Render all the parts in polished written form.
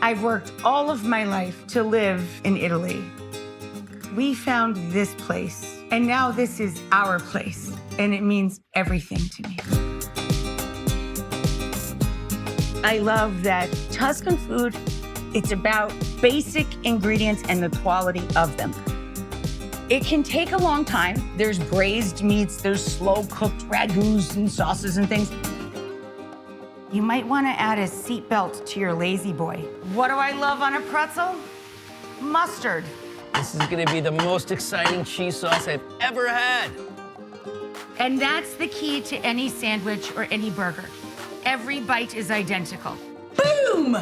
I've worked all of my life to live in Italy. We found this place, and now this is our place, and it means everything to me. I love that Tuscan food, it's about basic ingredients and the quality of them. It can take a long time. There's braised meats, there's slow-cooked ragouts and sauces and things. You might want to add a seatbelt to your lazy boy. What do I love on a pretzel? Mustard. This is gonna be the most exciting cheese sauce I've ever had. And that's the key to any sandwich or any burger. Every bite is identical. Boom!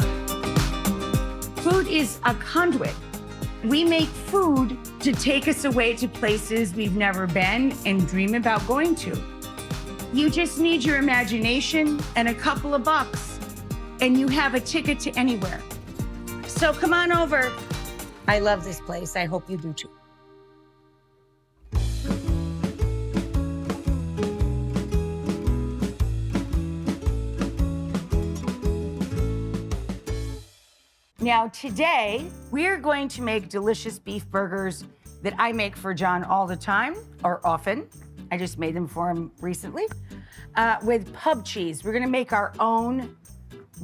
Food is a conduit. We make food to take us away to places we've never been and dream about going to. You just need your imagination and a couple of bucks, and you have a ticket to anywhere. So come on over. I love this place. I hope you do too. Now today, we're going to make delicious beef burgers that I make for John all the time, or often. I just made them for him recently, with pub cheese. We're gonna make our own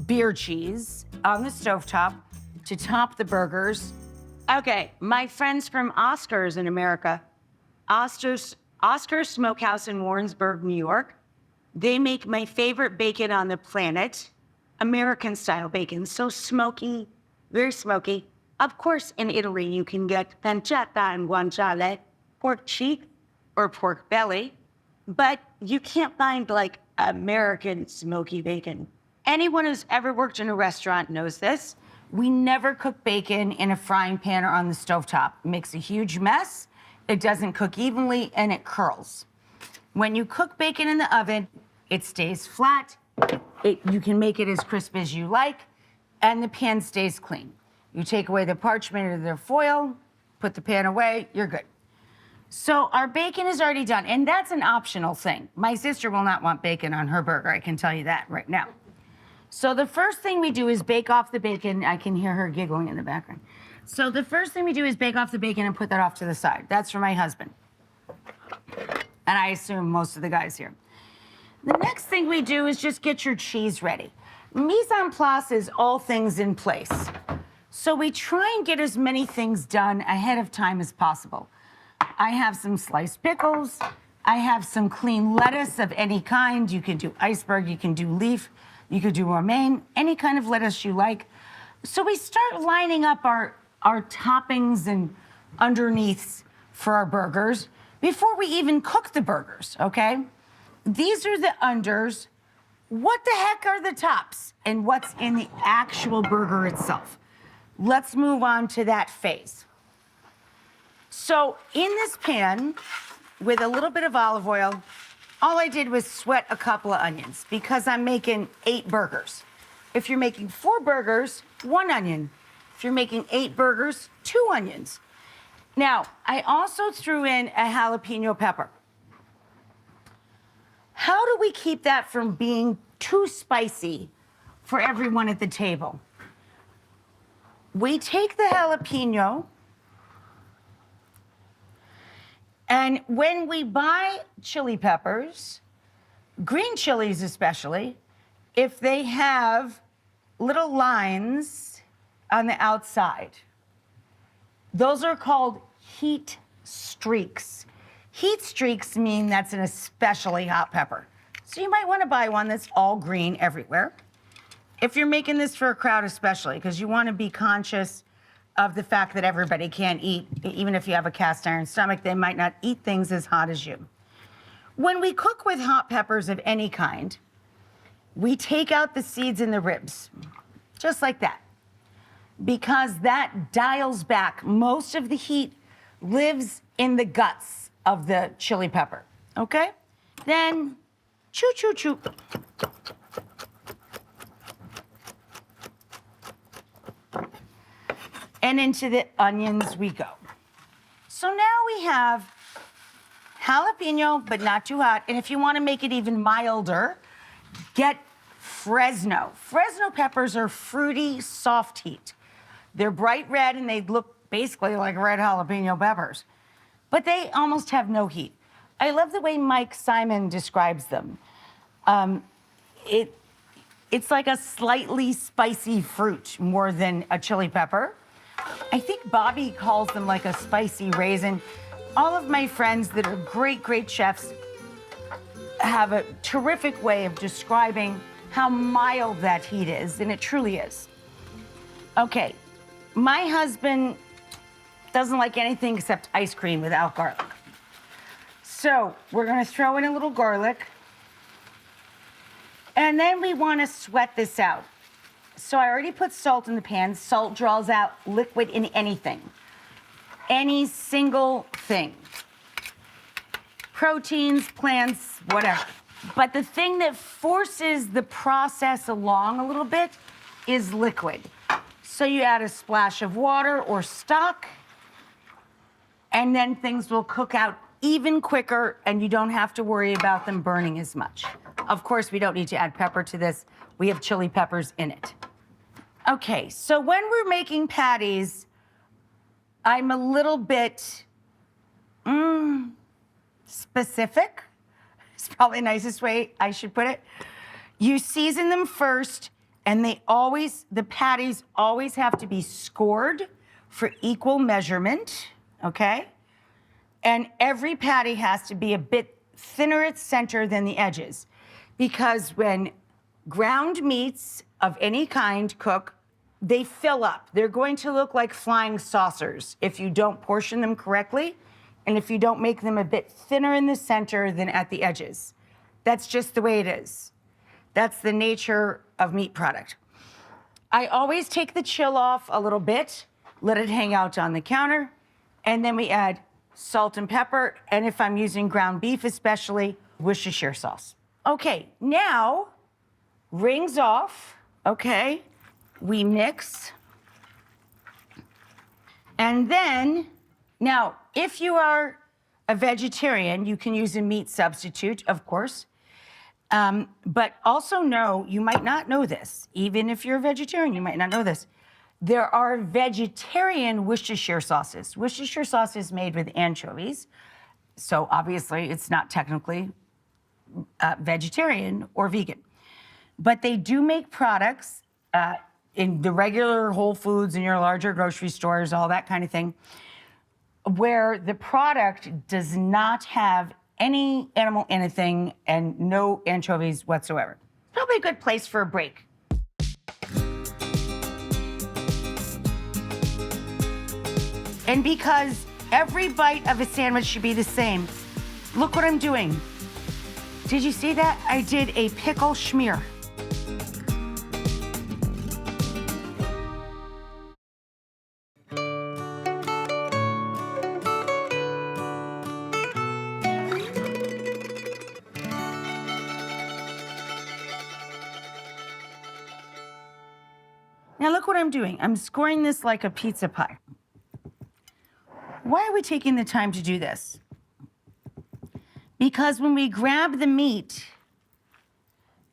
beer cheese on the stovetop to top the burgers. Okay, my friends from Oscar's in America, Oscar's Smokehouse in Warrensburg, New York, they make my favorite bacon on the planet, American-style bacon, so smoky, very smoky. Of course, in Italy, you can get pancetta and guanciale, pork cheek or pork belly, but you can't find like American smoky bacon. Anyone who's ever worked in a restaurant knows this. We never cook bacon in a frying pan or on the stovetop. It makes a huge mess, it doesn't cook evenly, and it curls. When you cook bacon in the oven, it stays flat, you can make it as crisp as you like, and the pan stays clean. You take away the parchment or the foil, put the pan away, you're good. So our bacon is already done, and that's an optional thing. My sister will not want bacon on her burger, I can tell you that right now. So the first thing we do is bake off the bacon. I can hear her giggling in the background. So the first thing we do is bake off the bacon and put that off to the side. That's for my husband. And I assume most of the guys here. The next thing we do is just get your cheese ready. Mise en place is all things in place. So we try and get as many things done ahead of time as possible. I have some sliced pickles. I have some clean lettuce of any kind. You can do iceberg, you can do leaf, you could do romaine, any kind of lettuce you like. So we start lining up our toppings and underneaths for our burgers before we even cook the burgers, okay? These are the unders. What the heck are the tops? And what's in the actual burger itself? Let's move on to that phase. So in this pan, with a little bit of olive oil, all I did was sweat a couple of onions because I'm making 8 burgers. If you're making 4 burgers, 1 onion. If you're making 8 burgers, 2 onions. Now, I also threw in a jalapeno pepper. How do we keep that from being too spicy for everyone at the table? We take the jalapeno, and when we buy chili peppers, green chilies especially, if they have little lines on the outside, those are called heat streaks. Heat streaks mean that's an especially hot pepper. So you might want to buy one that's all green everywhere. If you're making this for a crowd especially, because you want to be conscious of the fact that everybody can't eat, even if you have a cast iron stomach, they might not eat things as hot as you. When we cook with hot peppers of any kind, we take out the seeds and the ribs, just like that, because that dials back. Most of the heat lives in the guts of the chili pepper, okay? Then, choo, choo, choo. And into the onions we go. So now we have jalapeno, but not too hot. And if you want to make it even milder, get Fresno. Fresno peppers are fruity, soft heat. They're bright red and they look basically like red jalapeno peppers, but they almost have no heat. I love the way Mike Simon describes them. It's like a slightly spicy fruit more than a chili pepper. I think Bobby calls them like a spicy raisin. All of my friends that are great, great chefs have a terrific way of describing how mild that heat is, and it truly is. Okay, my husband doesn't like anything except ice cream without garlic. So we're gonna throw in a little garlic, and then we wanna sweat this out. So I already put salt in the pan. Salt draws out liquid in anything, any single thing. Proteins, plants, whatever. But the thing that forces the process along a little bit is liquid. So you add a splash of water or stock, and then things will cook out even quicker, and you don't have to worry about them burning as much. Of course, we don't need to add pepper to this. We have chili peppers in it. Okay, so when we're making patties, I'm a little bit specific. It's probably the nicest way I should put it. You season them first, and the patties always have to be scored for equal measurement, okay? And every patty has to be a bit thinner at center than the edges, because when ground meats of any kind cook, they fill up. They're going to look like flying saucers if you don't portion them correctly, and if you don't make them a bit thinner in the center than at the edges. That's just the way it is. That's the nature of meat product. I always take the chill off a little bit, let it hang out on the counter, and then we add salt and pepper, and if I'm using ground beef especially, Worcestershire sauce. Okay, now, rings off, okay? We mix. And then, now, if you are a vegetarian, you can use a meat substitute, of course. But also know, you might not know this, even if you're a vegetarian, you might not know this. There are vegetarian Worcestershire sauces. Worcestershire sauce is made with anchovies, so obviously it's not technically vegetarian or vegan. But they do make products in the regular Whole Foods, in your larger grocery stores, all that kind of thing, where the product does not have any animal anything and no anchovies whatsoever. Probably a good place for a break. And because every bite of a sandwich should be the same, look what I'm doing. Did you see that? I did a pickle schmear. Now look what I'm doing. I'm scoring this like a pizza pie. Why are we taking the time to do this? Because when we grab the meat,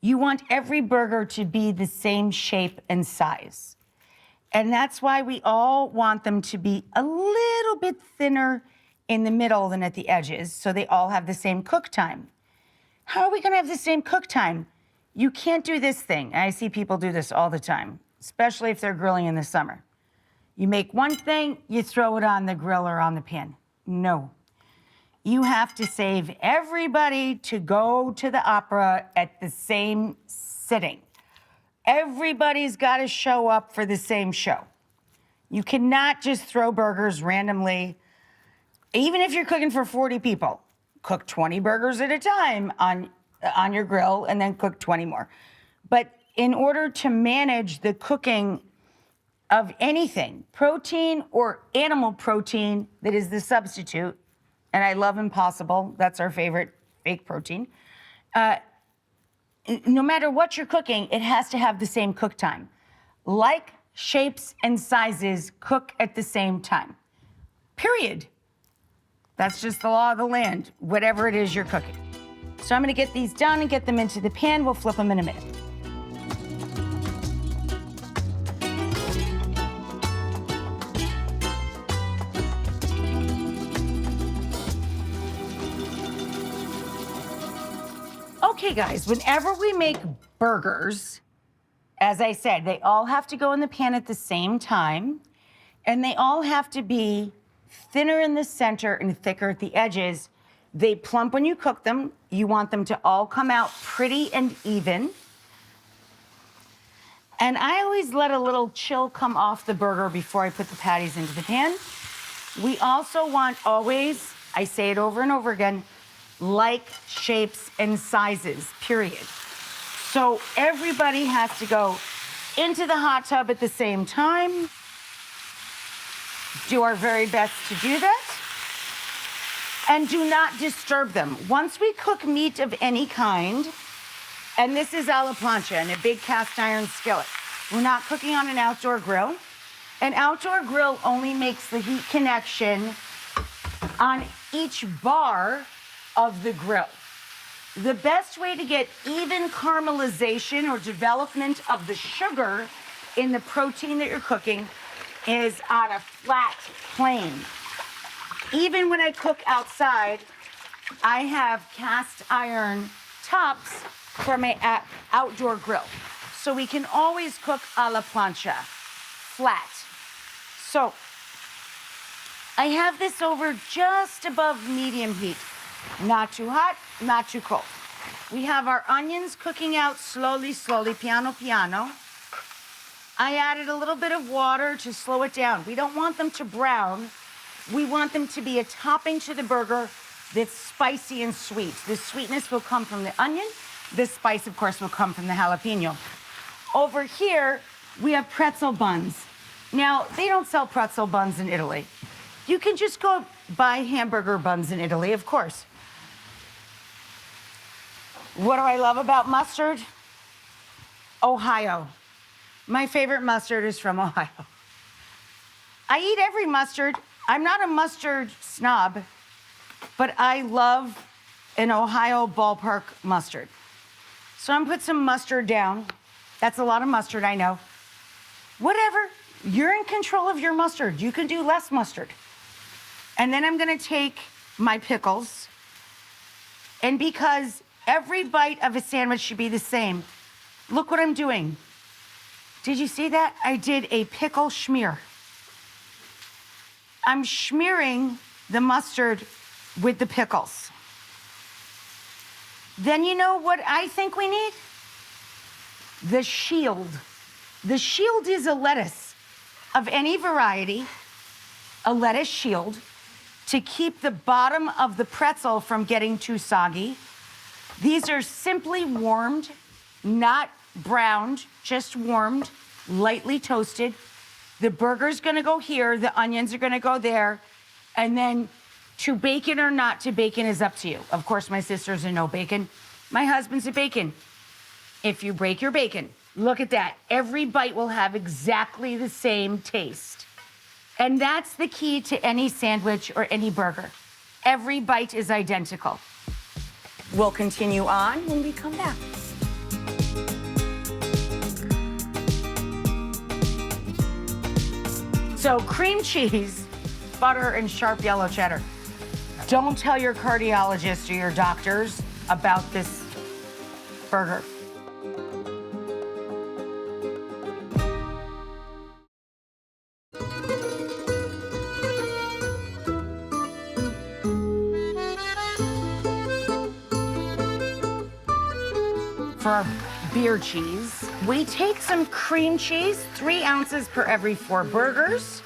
you want every burger to be the same shape and size. And that's why we all want them to be a little bit thinner in the middle than at the edges, so they all have the same cook time. How are we gonna have the same cook time? You can't do this thing. I see people do this all the time, especially if they're grilling in the summer. You make one thing, you throw it on the grill or on the pan. No. You have to save everybody to go to the opera at the same sitting. Everybody's got to show up for the same show. You cannot just throw burgers randomly. Even if you're cooking for 40 people, cook 20 burgers at a time on your grill and then cook 20 more. But in order to manage the cooking of anything, protein or animal protein that is the substitute, and I love Impossible, that's our favorite fake protein. No matter what you're cooking, it has to have the same cook time. Like shapes and sizes cook at the same time, period. That's just the law of the land, whatever it is you're cooking. So I'm gonna get these done and get them into the pan. We'll flip them in a minute. Okay, guys, whenever we make burgers, as I said, they all have to go in the pan at the same time, and they all have to be thinner in the center and thicker at the edges. They plump when you cook them. You want them to all come out pretty and even. And I always let a little chill come off the burger before I put the patties into the pan. We also want always, I say it over and over again, like shapes and sizes, period. So everybody has to go into the hot tub at the same time. Do our very best to do that. And do not disturb them. Once we cook meat of any kind, and this is a la plancha in a big cast iron skillet. We're not cooking on an outdoor grill. An outdoor grill only makes the heat connection on each bar of the grill. The best way to get even caramelization or development of the sugar in the protein that you're cooking is on a flat plane. Even when I cook outside, I have cast iron tops for my outdoor grill. So we can always cook a la plancha, flat. So I have this over just above medium heat. Not too hot, not too cold. We have our onions cooking out slowly, slowly, piano, piano. I added a little bit of water to slow it down. We don't want them to brown. We want them to be a topping to the burger that's spicy and sweet. The sweetness will come from the onion. The spice, of course, will come from the jalapeno. Over here, we have pretzel buns. Now, they don't sell pretzel buns in Italy. You can just go buy hamburger buns in Italy, of course. What do I love about mustard? Ohio. My favorite mustard is from Ohio. I eat every mustard. I'm not a mustard snob, but I love an Ohio ballpark mustard. So I'm gonna put some mustard down. That's a lot of mustard, I know. Whatever, you're in control of your mustard. You can do less mustard. And then I'm gonna take my pickles, and because every bite of a sandwich should be the same, look what I'm doing. Did you see that? I did a pickle schmear. I'm smearing the mustard with the pickles. Then you know what I think we need? The shield. The shield is a lettuce of any variety, a lettuce shield, to keep the bottom of the pretzel from getting too soggy. These are simply warmed, not browned, just warmed, lightly toasted. The burger's gonna go here, the onions are gonna go there, and then to bacon or not to bacon is up to you. Of course, my sister's a no bacon. My husband's a bacon. If you break your bacon, look at that. Every bite will have exactly the same taste. And that's the key to any sandwich or any burger. Every bite is identical. We'll continue on when we come back. So cream cheese, butter, and sharp yellow cheddar. Don't tell your cardiologist or your doctors about this burger. For our beer cheese, we take some cream cheese, 3 ounces per every 4 burgers,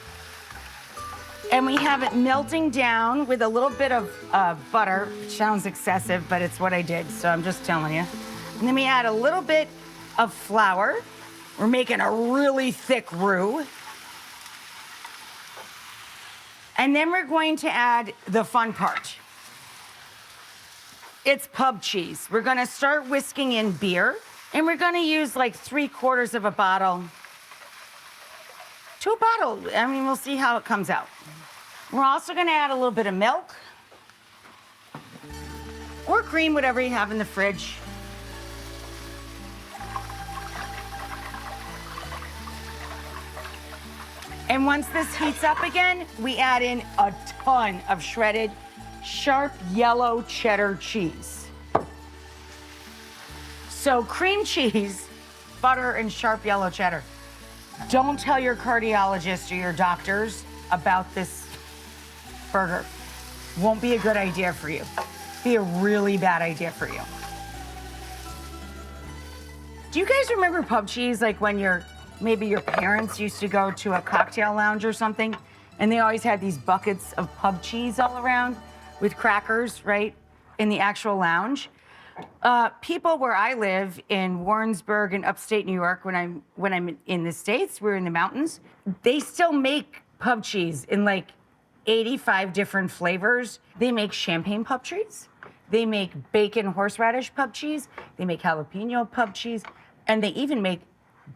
and we have it melting down with a little bit of butter. It sounds excessive, but it's what I did, so I'm just telling you. And then we add a little bit of flour. We're making a really thick roux. And then we're going to add the fun part. It's pub cheese. We're gonna start whisking in beer, and we're gonna use like 3/4 of a bottle to a bottle. I mean, we'll see how it comes out. We're also gonna add a little bit of milk or cream, whatever you have in the fridge. And once this heats up again, we add in a ton of shredded, sharp yellow cheddar cheese. So cream cheese, butter, and sharp yellow cheddar. Don't tell your cardiologist or your doctors about this burger. Won't be a good idea for you. Be a really bad idea for you. Do you guys remember pub cheese? Like when maybe your parents used to go to a cocktail lounge or something, and they always had these buckets of pub cheese all around with crackers, right, in the actual lounge. People where I live in Warrensburg in upstate New York, when I'm in the States, we're in the mountains, they still make pub cheese in like 85 different flavors. They make champagne pub cheese. They make bacon horseradish pub cheese. They make jalapeno pub cheese. And they even make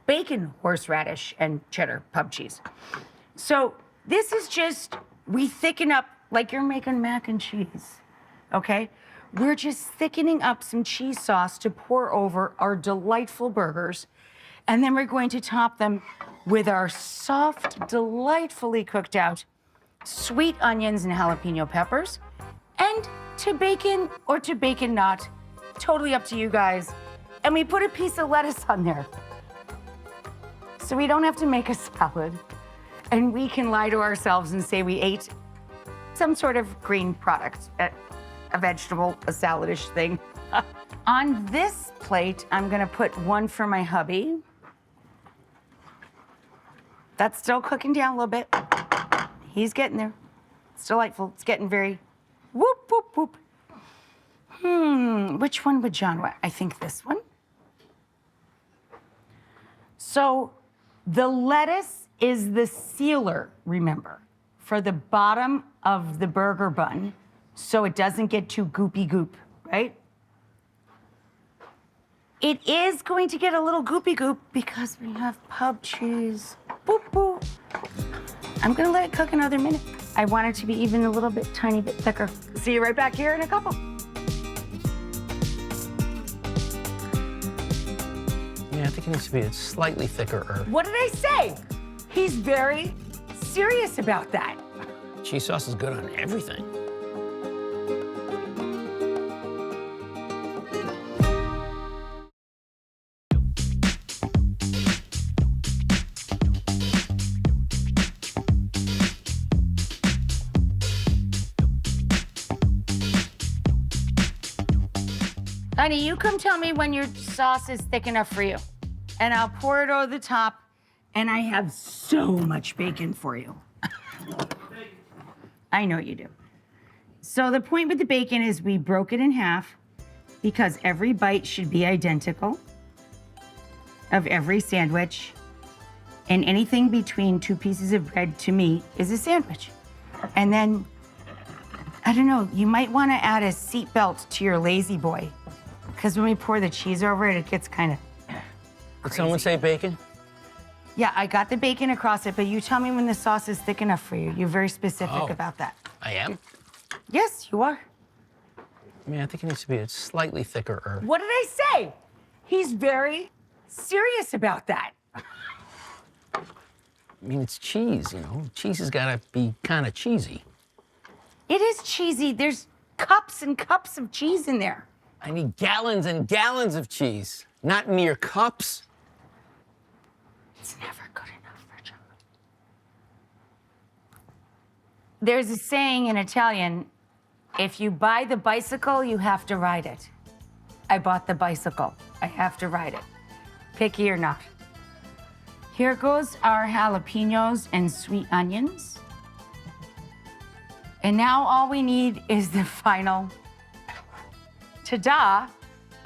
bacon horseradish and cheddar pub cheese. So this is just, we thicken up like you're making mac and cheese, okay? We're just thickening up some cheese sauce to pour over our delightful burgers. And then we're going to top them with our soft, delightfully cooked out sweet onions and jalapeno peppers. And to bacon or to bacon not, totally up to you guys. And we put a piece of lettuce on there. So we don't have to make a salad. And we can lie to ourselves and say we ate some sort of green product, a vegetable, a saladish thing. On this plate, I'm gonna put one for my hubby. That's still cooking down a little bit. He's getting there. It's delightful. It's getting very whoop, whoop, whoop. Which one would John want? I think this one. So the lettuce is the sealer, remember, for the bottom of the burger bun, so it doesn't get too goopy goop, right? It is going to get a little goopy goop because we have pub cheese. Boop, boop. I'm gonna let it cook another minute. I want it to be even a little bit, tiny bit thicker. See you right back here in a couple. Yeah, I think it needs to be a slightly thicker. What did I say? He's very serious about that. Cheese sauce is good on everything. Honey, you come tell me when your sauce is thick enough for you, and I'll pour it over the top, and I have so much bacon for you. I know you do. So the point with the bacon is we broke it in half because every bite should be identical of every sandwich, and anything between two pieces of bread to me is a sandwich. And then, I don't know, you might want to add a seatbelt to your lazy boy, because when we pour the cheese over it, it gets kind of Did someone say bacon? Yeah, I got the bacon across it, but you tell me when the sauce is thick enough for you. You're very specific about that. I am? Yes, you are. I mean, I think it needs to be a slightly thicker. What did I say? He's very serious about that. I mean, it's cheese, you know? Cheese has got to be kind of cheesy. It is cheesy. There's cups and cups of cheese in there. I need gallons and gallons of cheese, not mere cups. It's never good enough for John. There's a saying in Italian, if you buy the bicycle, you have to ride it. I bought the bicycle. I have to ride it. Picky or not. Here goes our jalapenos and sweet onions. And now all we need is the final ta-da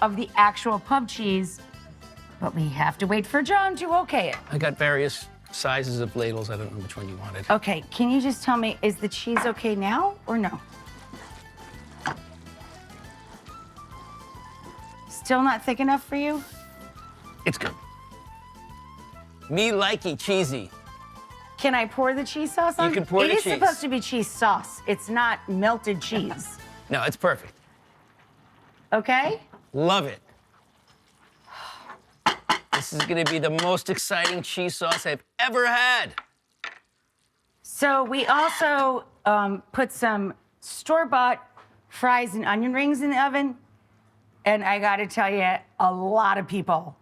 of the actual pub cheese, but we have to wait for John to okay it. I got various sizes of ladles. I don't know which one you wanted. Okay, can you just tell me, is the cheese okay now or no? Still not thick enough for you? It's good. Me likey cheesy. Can I pour the cheese sauce on? You can pour the cheese. It is supposed to be cheese sauce. It's not melted cheese. No, it's perfect. Okay? Love it. This is gonna be the most exciting cheese sauce I've ever had. So we also put some store-bought fries and onion rings in the oven. And I gotta tell you, a lot of people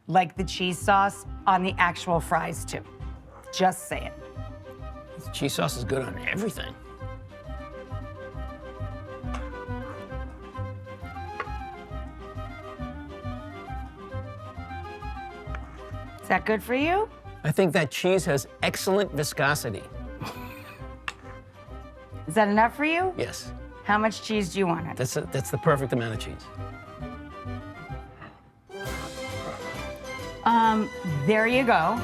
like the cheese sauce on the actual fries too. Just saying. The cheese sauce is good on everything. Is that good for you? I think that cheese has excellent viscosity. Is that enough for you? Yes, How much cheese do you want it? that's the perfect amount of cheese. There you go.